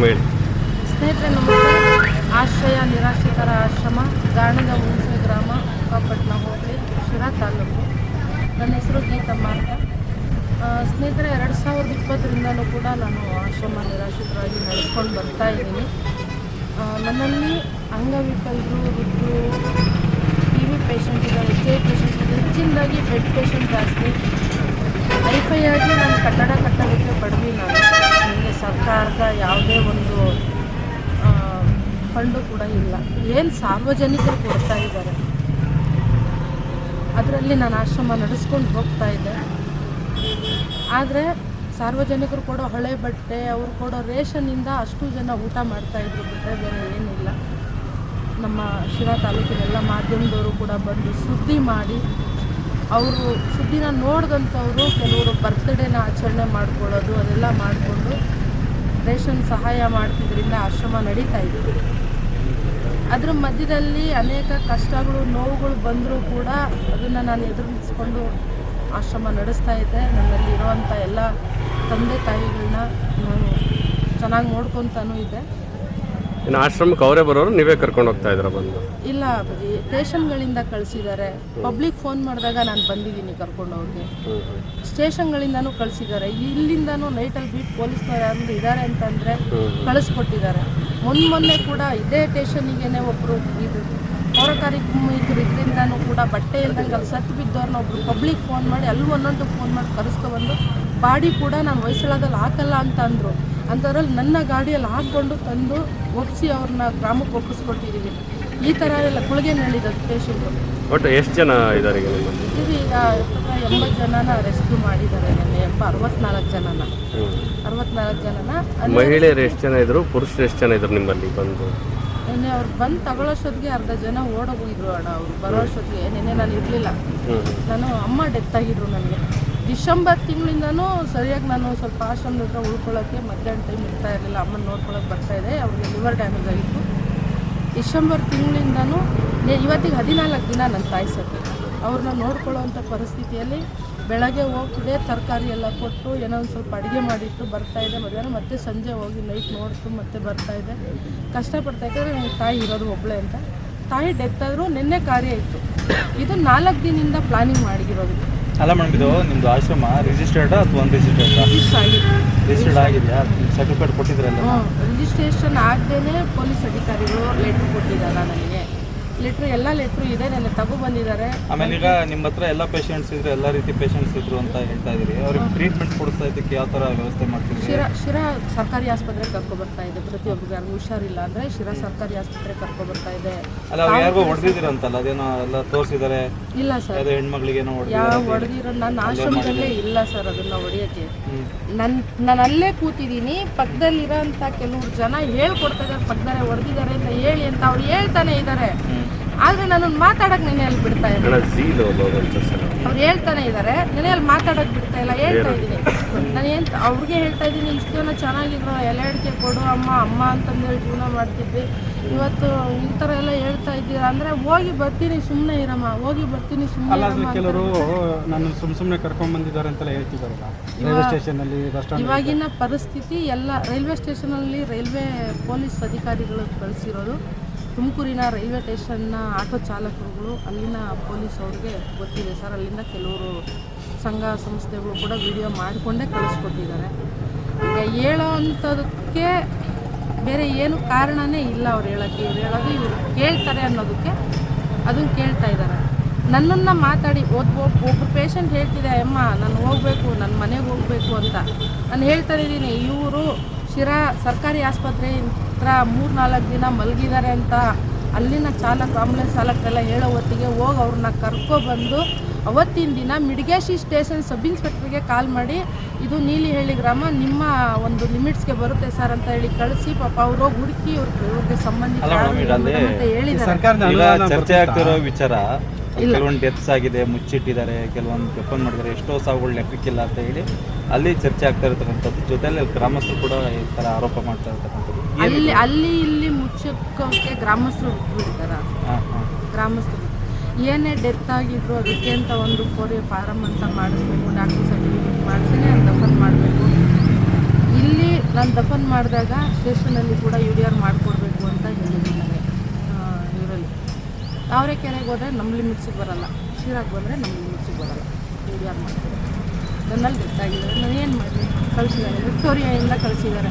ಆಶ್ರಮ ಹೇಳಿ. ಸ್ನೇಹಿತರೆ ನಮಸ್ತೆ. ಆಶ್ರಯ ನಿರಾಶ್ರಿತರ ಆಶ್ರಮ, ಗಾಣದ ಹುಣಸೆ ಗ್ರಾಮ, ಕಾಪಟ್ನ ಹೋಬಳಿ, ಶಿರಾ ತಾಲೂಕು. ನನ್ನ ಹೆಸರು ಗೀತಮ್ಮ ಅಂತ. ಸ್ನೇಹಿತರೆ, 2020ರಿಂದಲೂ ಕೂಡ ನಾನು ಆಶ್ರಮ ನಿರಾಶ್ರಿತರಾಗಿ ನಡೆಸ್ಕೊಂಡು ಬರ್ತಾ ಇದ್ದೀನಿ. ನನ್ನಲ್ಲಿ ಅಂಗವಿಕಲರು, ವೃದ್ಧರು, ಟಿ ವಿ ಪೇಷಂಟ್ ಇದ್ದಾರೆ, ಎಚ್ ಪೇಷಂಟ್ ಇದೆ, ಹೆಚ್ಚಿನದಾಗಿ ಬೆಡ್ ಪೇಷಂಟ್ ಜಾಸ್ತಿ. ಐಫೈ ಆಗಿ ನಾನು ಕಟ್ಟಡ ಕಟ್ಟೋದಕ್ಕೆ ಬಡವಿ. ನಾನು ನನಗೆ ಸರ್ಕಾರದ ಯಾವುದೇ ಒಂದು ಫಂಡು ಕೂಡ ಇಲ್ಲ. ಏನು ಸಾರ್ವಜನಿಕರು ಕೊಡ್ತಾ ಇದ್ದಾರೆ ಅದರಲ್ಲಿ ನಾನು ಆಶ್ರಮ ನಡೆಸ್ಕೊಂಡು ಹೋಗ್ತಾ ಇದ್ದೆ. ಆದರೆ ಸಾರ್ವಜನಿಕರು ಕೊಡೋ ಹಳೆ ಬಟ್ಟೆ, ಅವರು ಕೊಡೋ ರೇಷನ್ನಿಂದ ಅಷ್ಟು ಜನ ಊಟ ಮಾಡ್ತಾಯಿದ್ರು, ಬಿಟ್ಟರೆ ಬೇರೆ ಏನಿಲ್ಲ. ನಮ್ಮ ಶಿರಾ ತಾಲೂಕಿನೆಲ್ಲ ಮಾಧ್ಯಮದವರು ಕೂಡ ಬಂದು ಸುದ್ದಿ ಮಾಡಿ, ಅವರು ಸುದ್ದಿನ ನೋಡಿದಂಥವರು ಕೆಲವರು ಬರ್ತ್ಡೇನ ಆಚರಣೆ ಮಾಡ್ಕೊಳ್ಳೋದು ಅದೆಲ್ಲ ಮಾಡಿಕೊಂಡು ರೇಷನ್ ಸಹಾಯ ಮಾಡ್ತಿದ್ದರಿಂದ ಆಶ್ರಮ ನಡೀತಾ ಇತ್ತು. ಅದ್ರ ಮಧ್ಯದಲ್ಲಿ ಅನೇಕ ಕಷ್ಟಗಳು, ನೋವುಗಳು ಬಂದರೂ ಕೂಡ ಅದನ್ನು ನಾನು ಎದುರಿಸ್ಕೊಂಡು ಆಶ್ರಮ ನಡೆಸ್ತಾ ಇದ್ದೆ. ನನ್ನಲ್ಲಿರುವಂಥ ಎಲ್ಲ ತಂದೆ ತಾಯಿಗಳನ್ನ ನಾನು ಚೆನ್ನಾಗಿ ನೋಡ್ಕೊತಾನೂ ಇದ್ದೆ. ಇನ್ನು ಆಶ್ರಮಕ್ಕೆ ಅವರೇ ಬರೋರು, ನೀವೇ ಕರ್ಕೊಂಡು ಹೋಗ್ತಾ ಇದ್ದೀರಾ ಬಂದು? ಇಲ್ಲ, ಸ್ಟೇಷನ್ಗಳಿಂದ ಕಳಿಸಿದ್ದಾರೆ. ಪಬ್ಲಿಕ್ ಫೋನ್ ಮಾಡಿದಾಗ ನಾನು ಬಂದಿದ್ದೀನಿ ಕರ್ಕೊಂಡು ಅವ್ರಿಗೆ. ಸ್ಟೇಷನ್ಗಳಿಂದನೂ ಕಳಿಸಿದ್ದಾರೆ. ಇಲ್ಲಿಂದನೂ ನೈಟಲ್ಲಿ ಬೀಟ್ ಪೊಲೀಸ್ನವ್ರು ಯಾರು ಇದ್ದಾರೆ ಅಂತಂದರೆ ಕಳಿಸ್ಕೊಟ್ಟಿದ್ದಾರೆ. ಮೊನ್ನೆ ಕೂಡ ಇದೇ ಸ್ಟೇಷನಿಗೇನೆ ಒಬ್ಬರು ಇದು ಪೌರಕಾರ್ಮಿಕರು ಇದರಿಂದನೂ ಕೂಡ ಬಟ್ಟೆ ಇಲ್ದಂಗೆ ಅಲ್ಲಿ ಸತ್ತು ಬಿದ್ದವ್ರನ್ನ ಒಬ್ಬರು ಪಬ್ಲಿಕ್ ಫೋನ್ ಮಾಡಿ ಅಲ್ಲಿ ಒಂದೊಂದು ಫೋನ್ ಮಾಡಿ ಕರೆಸ್ಕೊಬಂದು ಬಾಡಿ ಕೂಡ ನಾನು ಹೊಯ್ಸಳದಲ್ಲಿ ಹಾಕಲ್ಲ ಅಂತ ಅಂದರು. ಅಂಥದ್ರಲ್ಲಿ ನನ್ನ ಗಾಡಿಯಲ್ಲಿ ಹಾಕ್ಕೊಂಡು ತಂದು ಒಪ್ಪಿಸಿ ಅವ್ರನ್ನ ಗ್ರಾಮಕ್ಕೆ ಒಪ್ಪಿಸ್ಕೊಟ್ಟಿದ್ದೀವಿ. ಈ ಥರ ಎಲ್ಲ ಕುಳಿಗೆನಹಳ್ಳಿದ ಪೇಷಂಟು. ಒಟ್ಟು ಎಷ್ಟು ಜನ ಇದ್ದಾರೆ ಈಗ? ಈಗ 80 ಜನನ ರೆಸ್ಕ್ಯೂ ಮಾಡಿದ್ದಾರೆ. ನನಗೆ 64 ಜನನ. ಮಹಿಳೆಯರು ಎಷ್ಟು ಜನ ಇದ್ರು, ಪುರುಷರು ಎಷ್ಟು ಜನ ಇದ್ರು ನಿಮ್ಮಲ್ಲಿ ಬಂದು? ನೆನ್ನೆ ಅವ್ರು ಬಂದು ತಗೊಳ್ಳೋಷ್ಟೊತ್ತಿಗೆ ಅರ್ಧ ಜನ ಓಡೋಗಿದ್ರು ಅಣ್ಣ. ಅವರು ಬರೋಷ್ಟೊತ್ತಿಗೆ ನೆನ್ನೆ ನಾನು ಇರಲಿಲ್ಲ. ನಾನು ಅಮ್ಮ ಡೆತ್ ಆಗಿದ್ರು. ನನಗೆ ಡಿಸೆಂಬರ್ ತಿಂಗಳಿಂದನೂ ಸರಿಯಾಗಿ ನಾನು ಸ್ವಲ್ಪ ಆಶ್ರಮದ ಹತ್ರ ಉಳ್ಕೊಳ್ಳೋಕ್ಕೆ ಮಧ್ಯಾಹ್ನ ಟೈಮ್ ಇರ್ತಾ ಇರಲಿಲ್ಲ. ಅಮ್ಮನ ನೋಡ್ಕೊಳ್ಳೋಕೆ ಬರ್ತಾಯಿದ್ದೆ. ಅವ್ರಿಗೆ ಲಿವರ್ ಡ್ಯಾಮೇಜ್ ಆಗಿತ್ತು. ಡಿಸೆಂಬರ್ ತಿಂಗಳಿಂದನೂ ಇವತ್ತಿಗೆ 14 ದಿನ ನನ್ನ ತಾಯಿ ಸತ್ತು. ಅವ್ರನ್ನ ನೋಡ್ಕೊಳ್ಳೋವಂಥ ಪರಿಸ್ಥಿತಿಯಲ್ಲಿ ಬೆಳಗ್ಗೆ ಹೋಗ್ತಿದ್ದೆ, ತರಕಾರಿ ಎಲ್ಲ ಕೊಟ್ಟು ಏನೋ ಒಂದು ಸ್ವಲ್ಪ ಅಡುಗೆ ಮಾಡಿಟ್ಟು ಬರ್ತಾಯಿದ್ದೆ. ಮಧ್ಯಾಹ್ನ ಮತ್ತೆ ಸಂಜೆ ಹೋಗಿ ನೈಟ್ ನೋಡ್ತು ಮತ್ತೆ ಬರ್ತಾಯಿದ್ದೆ. ಕಷ್ಟಪಡ್ತಾಯಿದ್ದೆ. ನನಗೆ ತಾಯಿ ಇರೋದು ಒಬ್ಬಳೇ ಅಂತ. ತಾಯಿ ಡೆತ್ ಆದರೂ ನಿನ್ನೆ ಕಾರ್ಯ ಇತ್ತು. ಇದು 4 ದಿನದಿಂದ ಪ್ಲಾನಿಂಗ್ ಮಾಡಿರೋದು. ಅಲ್ಲ ಮೇಡಮ್, ಇದು ನಿಮ್ಮದು ಆಶ್ರಮ ರಿಜಿಸ್ಟರ್ಡ್ ಅಥವಾ ಅನ್ರಿಜಿಸ್ಟರ್ಡ್? ರಿಜಿಸ್ಟರ್ಡ್ ಆಗಿದೆಯಾ? ಸರ್ಟಿಫಿಕೇಟ್ ಕೊಟ್ಟಿದ್ರಲ್ಲ? ರಿಜಿಸ್ಟ್ರೇಷನ್ ಆಗದೇ ಪೊಲೀಸ್ ಅಧಿಕಾರಿಗಳು ಲೆಟ್ರ್ ಕೊಟ್ಟಿದ್ದಾರೆ ನನಗೆ. ಎಲ್ಲ ಲೆಟ್ರು ಇದೆ, ನನ್ನ ತಗೊಬಂದಿದ್ದಾರೆ. ಆಮೇಲೆ ಈಗ ನಿಮ್ಮ ಹತ್ರ ಎಲ್ಲ ಪೇಷಂಟ್ಸ್ ಇದ್ರು, ಎಲ್ಲ ರೀತಿ ಪೇಷಂಟ್ಸ್ ಇದ್ರು ಅಂತ ಹೇಳ್ತಾ ಇದ್ದೀರಿ. ಅವ್ರಿಗೆ ಟ್ರೀಟ್ಮೆಂಟ್ ಕೊಡಿಸ್ತಾ ಇದಕ್ಕೆ ಯಾವ ಥರ ವ್ಯವಸ್ಥೆ ಮಾಡ್ತೀವಿ? ಶಿರಾ ಸರ್ಕಾರಿ ಆಸ್ಪತ್ರೆಗೆ ಕರ್ಕೊಬರ್ತಾ ಇದೆ. ಪ್ರತಿಯೊಬ್ಬರಿಗೆ ಯಾರಿಗೂ ಹುಷಾರಿಲ್ಲ ಅಂದರೆ ಶಿರಾ ಸರ್ಕಾರಿ ಆಸ್ಪತ್ರೆಗೆ ಕರ್ಕೊಬರ್ತಾ ಇದೆ. ಅಲ್ಲ, ಅವ್ರು ಯಾರಿಗೂ ಹೊಡೆದಿದ್ದೀರಂತಲ್ಲ, ಅದೇನೋ ಎಲ್ಲ ತೋರಿಸಿದ್ದಾರೆ? ಇಲ್ಲ ಸರ್, ಯಾವುದೋ ಹೆಣ್ಮಕ್ಳಿಗೇನೋ ಯಾವ ಹೊಡೆದಿರೋ ನನ್ನ ಆಶ್ರಮದಲ್ಲೇ ಇಲ್ಲ ಸರ್. ಅದನ್ನು ಹೊಡೆಯೋಕ್ಕೆ ನಾನು ಅಲ್ಲೇ ಕೂತಿದ್ದೀನಿ. ಪಕ್ಕದಲ್ಲಿರೋಂಥ ಕೆಲವರು ಜನ ಹೇಳ್ಕೊಡ್ತಾ ಇದ್ದಾರೆ, ಪಕ್ಕದಲ್ಲೇ ಹೊಡೆದಿದ್ದಾರೆ ಅಂತ ಹೇಳಿ ಅಂತ ಅವ್ರು ಹೇಳ್ತಾನೆ ಇದ್ದಾರೆ. ಆದರೆ ನನ್ನನ್ನು ಮಾತಾಡೋಕೆ ನೆನೆಯಲ್ಲಿ ಬಿಡ್ತಾ ಇಲ್ಲ. ಅವ್ರು ಹೇಳ್ತಾನೆ ಇದ್ದಾರೆ, ನೆನೆಯಲ್ಲಿ ಮಾತಾಡೋಕೆ ಬಿಡ್ತಾ ಇಲ್ಲ. ಹೇಳ್ತಾ ಇದ್ದೀನಿ ನಾನು ಅವ್ರಿಗೆ ಹೇಳ್ತಾ ಇದ್ದೀನಿ, ಇಷ್ಟು ಜನ ಚೆನ್ನಾಗಿದ್ರು, ಎಲೆ ಅಡಿಕೆ ಕೊಡು ಅಮ್ಮ ಅಮ್ಮ ಅಂತಂದೇಳಿ ಜೀವನ ಮಾಡ್ತಿದ್ವಿ. ಇವತ್ತು ಈ ಥರ ಎಲ್ಲ ಹೇಳ್ತಾ ಇದ್ದೀರಾ ಅಂದರೆ ಹೋಗಿ ಬರ್ತೀನಿ ಸುಮ್ಮನೆ ಇರಮ್ಮ, ಹೋಗಿ ಬರ್ತೀನಿ ಸುಮ್ಮನೆ ಇರಮ್ಮ. ಕೆಲವರು ನಾನು ಸುಮ್ಮನೆ ಕರ್ಕೊಂಡು ಬಂದಿದ್ದಾರೆ ಅಂತೆಲ್ಲ ಹೇಳ್ತಿದ್ದಾರಲ್ಲ ರೈಲ್ವೆ ಸ್ಟೇಷನಲ್ಲಿ, ಬಸ್ ಸ್ಟ್ಯಾಂಡ್. ಇವಾಗಿನ ಪರಿಸ್ಥಿತಿ ಎಲ್ಲ ರೈಲ್ವೆ ಸ್ಟೇಷನಲ್ಲಿ ರೈಲ್ವೆ ಪೊಲೀಸ್ ಅಧಿಕಾರಿಗಳು ಕಳಿಸಿರೋದು. ತುಮಕೂರಿನ ರೈಲ್ವೆ ಸ್ಟೇಷನ್ನ ಆಟೋ ಚಾಲಕರುಗಳು, ಅಲ್ಲಿನ ಪೊಲೀಸ್ ಅವ್ರಿಗೆ ಗೊತ್ತಿದೆ ಸರ್. ಅಲ್ಲಿಂದ ಕೆಲವರು ಸಂಘ ಸಂಸ್ಥೆಗಳು ಕೂಡ ವಿಡಿಯೋ ಮಾಡಿಕೊಂಡೇ ಕಳಿಸ್ಕೊಟ್ಟಿದ್ದಾರೆ. ಈಗ ಹೇಳೋ ಅಂಥದಕ್ಕೆ ಬೇರೆ ಏನು ಕಾರಣನೇ ಇಲ್ಲ. ಅವ್ರು ಹೇಳೋಕ್ಕೆ, ಇವ್ರು ಹೇಳೋದು ಇವ್ರು ಕೇಳ್ತಾರೆ ಅನ್ನೋದಕ್ಕೆ ಅದನ್ನು ಕೇಳ್ತಾ ಇದ್ದಾರೆ. ನನ್ನನ್ನು ಮಾತಾಡಿ ಒಬ್ಬರು ಪೇಷಂಟ್ ಹೇಳ್ತಿದ್ದೆ, ಅಮ್ಮ ನಾನು ಹೋಗಬೇಕು, ನನ್ನ ಮನೆಗೆ ಹೋಗಬೇಕು ಅಂತ ನಾನು ಹೇಳ್ತಾ ಇದ್ದೀನಿ. ಇವರು ಶಿರಾ ಸರ್ಕಾರಿ ಆಸ್ಪತ್ರೆ ಹತ್ರ 3-4 ದಿನ ಮಲಗಿದ್ದಾರೆ ಅಂತ ಅಲ್ಲಿನ ಆಂಬುಲೆನ್ಸ್ ಚಾಲಕರೆಲ್ಲ ಹೇಳೋ ಹೊತ್ತಿಗೆ ಹೋಗಿ ಅವ್ರನ್ನ ಕರ್ಕೊಬಂದು ಅವತ್ತಿನ ದಿನ ಮಿಡ್ಗೇಶಿ ಸ್ಟೇಷನ್ ಸಬ್ ಇನ್ಸ್ಪೆಕ್ಟ್ರಿಗೆ ಕಾಲ್ ಮಾಡಿ, ಇದು ನೀಲಿಹಳ್ಳಿ ಗ್ರಾಮ ನಿಮ್ಮ ಒಂದು ಲಿಮಿಟ್ಸ್ಗೆ ಬರುತ್ತೆ ಸರ್ ಅಂತ ಹೇಳಿ ಕಳಿಸಿ, ಪಾಪ ಅವ್ರು ಹೋಗಿ ಹುಡುಕಿ ಇವ್ರಿಗೆ ಸಂಬಂಧಿತ ಹೇಳಿದ್ದಾರೆ. ಚರ್ಚೆ ಆಗ್ತಿರೋ ವಿಚಾರ, ಕೆಲವೊಂದು ಡೆತ್ಸ್ ಆಗಿದೆ, ಮುಚ್ಚಿಟ್ಟಿದ್ದಾರೆ, ಕೆಲವೊಂದು ದಫನ್ ಮಾಡಿದ್ದಾರೆ, ಎಷ್ಟೋ ಸಾವುಗಳು ಲೆಕ್ಕಕ್ಕಿಲ್ಲ ಅಂತ ಹೇಳಿ ಅಲ್ಲಿ ಚರ್ಚೆ ಆಗ್ತಾ ಇರತಕ್ಕಂಥದ್ದು. ಜೊತೆಯಲ್ಲಿ ಗ್ರಾಮಸ್ಥರು ಕೂಡ ಈ ಥರ ಆರೋಪ ಮಾಡ್ತಾ ಇರ್ತಕ್ಕಂಥದ್ದು. ಅಲ್ಲಿ ಇಲ್ಲಿ ಮುಚ್ಚೋಕ್ಕೆ ಗ್ರಾಮಸ್ಥರು ಬಿಡ್ತಾರ. ಗ್ರಾಮಸ್ಥರು ಏನೇ ಡೆತ್ ಆಗಿದ್ರು ಅದಕ್ಕೆ ಅಂತ ಒಂದು ಫಾರಮ್ ಅಂತ ಮಾಡಿಸ್ಬೇಕು, ಡಾಕ್ಟರ್ ಸರ್ಟಿಫಿಕೇಟ್ ಮಾಡಿಸಿನೇ ದಫನ್ ಮಾಡಬೇಕು. ಇಲ್ಲಿ ನಾನು ದಫನ್ ಮಾಡಿದಾಗ ಸ್ಟೇಷನಲ್ಲಿ ಕೂಡ UDR ಮಾಡಿಕೊಡ್ಬೇಕು ಅಂತ ಹೇಳಿದ್ರು ನನಗೆ. ಇವರಲ್ಲಿ ತಾವರೆಕೆರೆಗೆ ಹೋದರೆ ನಮ್ಮ ಲಿಮಿಟ್ಸಿಗೆ ಬರೋಲ್ಲ, ಶಿರಾಗೆ ಬಂದರೆ ನಮ್ಮ ಲಿಮಿಟ್ಸಿಗೆ ಬರೋಲ್ಲ. UDR ಮಾಡ್ತಾರೆ. ನನ್ನಲ್ಲಿ ಗೊತ್ತಾಗಿದ್ದಾರೆ. ನಾನು ಏನು ಮಾಡಲಿ, ಕಳಿಸಿದ್ದಾರೆ. ವಿಕ್ಟೋರಿಯಾಯಿಂದ ಕಳಿಸಿದ್ದಾರೆ.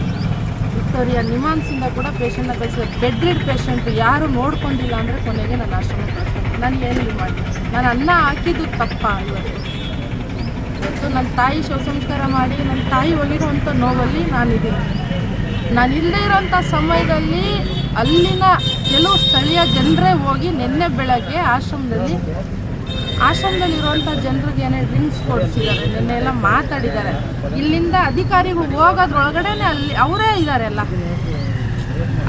ವಿಕ್ಟೋರಿಯಾ ನಿಮಾನ್ಸಿಂದ ಕೂಡ ಪೇಷಂಟ್ನ ಕಳಿಸಿದ್ದಾರೆ. ಬೆಡ್ ರಿಡ್ ಪೇಷಂಟ್ ಯಾರು ನೋಡ್ಕೊಂಡಿಲ್ಲ ಅಂದರೆ ಕೊನೆಗೆ ನನ್ನ ಆಶ್ರಮ ಕಳಿಸ್ತಾರೆ. ನಾನು ಏನಿಲ್ಲ ಮಾಡಿ, ನಾನು ಅನ್ನ ಹಾಕಿದ್ದು ತಪ್ಪ. ಇವತ್ತು ನನ್ನ ತಾಯಿ ಶವ ಸಂಸ್ಕಾರ ಮಾಡಿ ನನ್ನ ತಾಯಿ ಹೋಗಿರುವಂಥ ನೋವಲ್ಲಿ ನಾನಿದ್ದೀನಿ. ನಾನು ಇಲ್ಲದೇ ಇರೋಂಥ ಸಮಯದಲ್ಲಿ ಅಲ್ಲಿನ ಕೆಲವು ಸ್ಥಳೀಯ ಜನರೇ ಹೋಗಿ ನಿನ್ನೆ ಬೆಳಗ್ಗೆ ಆಶ್ರಮದಲ್ಲಿರುವಂಥ ಜನರಿಗೆ ಏನೇ ಡ್ರಿಂಕ್ಸ್ ಕೊಡಿಸಿದ್ದಾರೆ, ನಿನ್ನೆ ಎಲ್ಲ ಮಾತಾಡಿದ್ದಾರೆ. ಇಲ್ಲಿಂದ ಅಧಿಕಾರಿಗಳು ಹೋಗೋದ್ರೊಳಗಡೆ ಅಲ್ಲಿ ಅವರೇ ಇದ್ದಾರೆ. ಎಲ್ಲ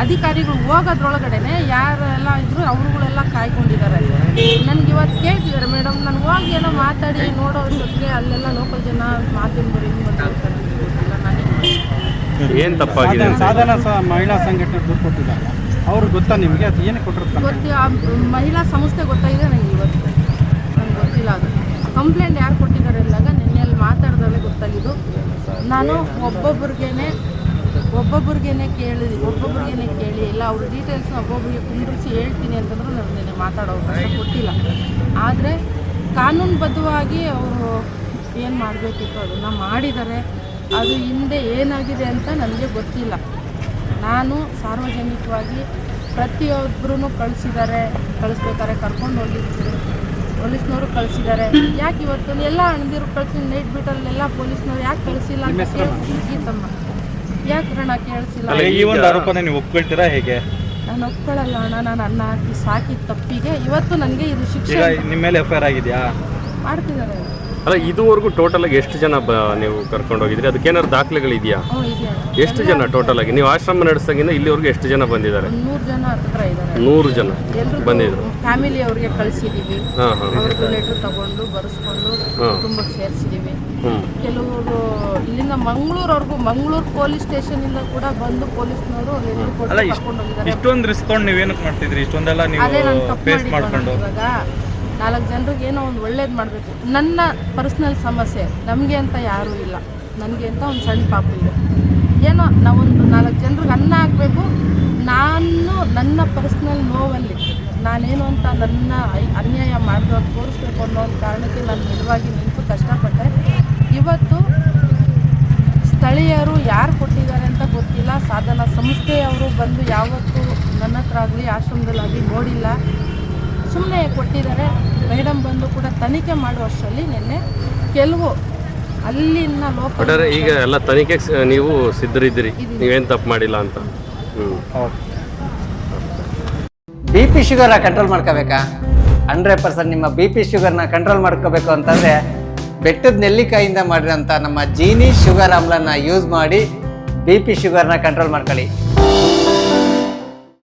ಅಧಿಕಾರಿಗಳು ಹೋಗೋದ್ರೊಳಗಡೆ ಯಾರೆಲ್ಲ ಇದ್ರು ಅವ್ರುಗಳೆಲ್ಲ ಕಾಯ್ಕೊಂಡಿದ್ದಾರೆ. ನನಗೆ ಇವತ್ತು ಕೇಳ್ತಿದ್ದಾರೆ, ಮೇಡಮ್ ನಾನು ಹೋಗಿ ಏನೋ ಮಾತಾಡಿ ನೋಡೋ ಅಷ್ಟೊತ್ತಿಗೆ ಅಲ್ಲೆಲ್ಲ ಲೋಕಲ್ ಜನ ಮಾತಿನ ಬರೀ ಬಂದಿರ್ತಾರೆ. ಗೊತ್ತಿಲ್ಲ ನನಗೆ ಏನು ತಪ್ಪಾಗಿದೆ ಅಂತ. ಸಾಧನ ಮಹಿಳಾ ಸಂಘಟನೆ ದುಡ್ಡು ಕೊಟ್ಟಿದ್ದಾರೆ, ಅವ್ರು ಗೊತ್ತಾ ನಿಮಗೆ? ಅದು ಏನು ಕೊಟ್ಟಿರ್ತಾರೆ? ಗೊತ್ತಿಲ್ಲ. ಆ ಮಹಿಳಾ ಸಂಸ್ಥೆ ಗೊತ್ತಾಗಿದೆ ನನಗೆ ಇವತ್ತು. ನನಗೆ ಗೊತ್ತಿಲ್ಲ ಅದು ಕಂಪ್ಲೇಂಟ್ ಯಾರು ಕೊಟ್ಟಿದ್ದಾರೆ ಅಂದಾಗ ನಿನ್ನೆ ಅಲ್ಲಿ ಮಾತಾಡ್ದಲ್ಲೇ ಗೊತ್ತಾಗಿದ್ದು. ನಾನು ಒಬ್ಬೊಬ್ರಿಗೇನೆ ಕೇಳಿ ಇಲ್ಲ ಅವ್ರ ಡೀಟೇಲ್ಸ್ನ ಒಬ್ಬೊಬ್ಬರಿಗೆ ಕುಂದಿರಿಸಿ ಹೇಳ್ತೀನಿ ಅಂತಂದ್ರೆ ನನಗೆ ನಿನ್ನೆ ಮಾತಾಡೋ ಅವಕಾಶ ಕೊಟ್ಟಿಲ್ಲ. ಆದರೆ ಕಾನೂನುಬದ್ಧವಾಗಿ ಅವರು ಏನು ಮಾಡಬೇಕಿತ್ತು ಅದನ್ನು ಮಾಡಿದ್ದಾರೆ. ಅದು ಹಿಂದೆ ಏನಾಗಿದೆ ಅಂತ ನನಗೆ ಗೊತ್ತಿಲ್ಲ. ನಾನು ಸಾರ್ವಜನಿಕವಾಗಿ ಪ್ರತಿಯೊಬ್ಬರೂ ಕಳಿಸ್ಬೇಕಾದ್ರೆ ಕರ್ಕೊಂಡು ಹೋಗಿರ್ತೀನಿ. ಪೊಲೀಸ್ನವರು ಕಳಿಸಿದ್ದಾರೆ. ಯಾಕೆ ಇವತ್ತು ಎಲ್ಲ ಅಣದಿರು ಕಳಿಸಿ ನೈಟ್ ಬಿಟ್ಟಲ್ಲೆಲ್ಲ ಪೊಲೀಸ್ನವ್ರು ಯಾಕೆ ಕಳಿಸಿಲ್ಲ ಅಂತ ಗೀತಮ್ಮ ಯಾಕೆ ಋಣ ಕೇಳಿಸಿಲ್ಲ? ಈ ಒಂದು ಆರೋಪನ ನೀವು ಒಪ್ಕೊಳ್ತೀರಾ ಹೇಗೆ? ನಾನು ಒಪ್ಕೊಳ್ಳಲ್ಲ ಅಣ್ಣ. ನಾನು ಅನ್ನ ಹಾಕಿ ಸಾಕಿದ ತಪ್ಪಿಗೆ ಇವತ್ತು ನನಗೆ ಇದು ಶಿಕ್ಷೆ. ನಿಮ್ಮ ಮೇಲೆ FIR ಆಗಿದೆಯಾ? ಮಾಡ್ತಿದ್ದಾರೆ. ಅಲ್ಲ, ಇದುವರೆಗೂ ಟೋಟಲ್ ಆಗಿ ಎಷ್ಟು ಜನ ನೀವು ಕರ್ಕೊಂಡು ಹೋಗಿದ್ರಿ? ಅದಕ್ಕೇನಾದ್ರು ದಾಖಲೆಗಳಿದೆಯಾ? ಇದೆಯಾ? ಎಷ್ಟು ಜನ ಟೋಟಲ್ ಆಗಿ ನೀವು ಆಶ್ರಮ ನಡೆಸಾಗಿಂದ ಇಲ್ಲಿವರೆಗೂ ಎಷ್ಟು ಜನ ಬಂದಿದ್ದಾರೆ? 100 ಜನ ಹತ್ರ ಇದ್ದಾರೆ. 100 ಜನ ಬಂದಿದ್ರು. ಫ್ಯಾಮಿಲಿ ಅವ್ರಿಗೆ ಕಳಿಸಿದ್ದೀವಿ. ಹಾಂ ಹಾಂ ಅವ್ರದ್ದು ಲೆಟ್ರ್ ತಗೊಂಡು ಬರೆಸ್ಕೊಂಡು ಕುಟುಂಬಕ್ಕೆ ಸೇರಿಸಿದ್ದೀವಿ. ಕೆಲವರು ಇಲ್ಲಿಂದ ಮಂಗಳೂರು ಪೊಲೀಸ್ ಸ್ಟೇಷನಿಂದ ಕೂಡ ಬಂದು ಪೊಲೀಸ್ನವರು ಲೆಟ್ರ್ ಕೊಟ್ಟು ಕರ್ಕೊಂಡು ಹೋಗಿದ್ದಾರೆ. ಇಷ್ಟೊಂದು ರಿಸ್ಕ್ ತೊಗೊಂಡು ನೀವೇನಕ್ಕೆ ಮಾಡ್ತಿದ್ರಿ? ಇಷ್ಟೊಂದೆಲ್ಲ ನೀವು ಫೇಸ್ ಮಾಡ್ಕೊಂಡು ಇವಾಗ 4 ಜನರಿಗೆ ಏನೋ ಒಂದು ಒಳ್ಳೇದು ಮಾಡಬೇಕು. ನನ್ನ ಪರ್ಸ್ನಲ್ ಸಮಸ್ಯೆ, ನಮಗೆ ಅಂತ ಯಾರೂ ಇಲ್ಲ. ನನಗೆ ಅಂತ ಒಂದು ಸಣ್ಣ ಪಾಪು ಇದೆ. ಏನೋ ನಾವೊಂದು 4 ಜನರಿಗೆ ಅನ್ನ ಹಾಕಬೇಕು. ನಾನು ನನ್ನ ಪರ್ಸ್ನಲ್ ನೋವಲ್ಲಿ ನಾನೇನು ಅಂತ ನನ್ನ ಅನ್ಯಾಯ ಮಾಡಿದ್ರು ಅಂತ ತೋರಿಸ್ಬೇಕು ಅನ್ನೋ ಒಂದು ಕಾರಣಕ್ಕೆ ನಾನು ನಿಜವಾಗಿ ನಿಂತು ಕಷ್ಟಪಟ್ಟೆ. ಇವತ್ತು ಸ್ಥಳೀಯರು ಯಾರು ಕೊಟ್ಟಿದ್ದಾರೆ ಅಂತ ಗೊತ್ತಿಲ್ಲ. ಸಾಧನ ಸಂಸ್ಥೆಯವರು ಬಂದು ಯಾವತ್ತೂ ನನ್ನ ಹತ್ರ ಆಗಲಿ ಆಶ್ರಮದಲ್ಲಾಗಲಿ ನೋಡಿಲ್ಲ. ಸುಮ್ಮನೆ ಕೊಟ್ಟಿದ್ದಾರೆ. ಮೇಡಮ್ ಬಂದು ಕೂಡ ತನಿಖೆ ಮಾಡುವಷ್ಟರಲ್ಲಿ ನಿನ್ನೆ ಕೆಲವು ಅಲ್ಲಿನ ಒಟ್ಟಾರೆ ಈಗ ಎಲ್ಲ ತನಿಖೆಗೆ ನೀವು ಸಿದ್ಧರಿದ್ದೀರಿ, ನೀವೇನು ತಪ್ಪು ಮಾಡಿಲ್ಲ ಅಂತ. BP ಶುಗರ್ನ control ಮಾಡ್ಕೋಬೇಕಾ? 100% ನಿಮ್ಮ BP ಶುಗರ್ನ ಕಂಟ್ರೋಲ್ ಮಾಡ್ಕೋಬೇಕು ಅಂತಂದರೆ ಬೆಟ್ಟದ ನೆಲ್ಲಿಕಾಯಿಂದ ಮಾಡಿರೋಂಥ ನಮ್ಮ ಜೀನಿ ಶುಗರ್ ಆಮ್ಲನ ಯೂಸ್ ಮಾಡಿ BP ಶುಗರ್ನ ಕಂಟ್ರೋಲ್ ಮಾಡ್ಕೊಳ್ಳಿ.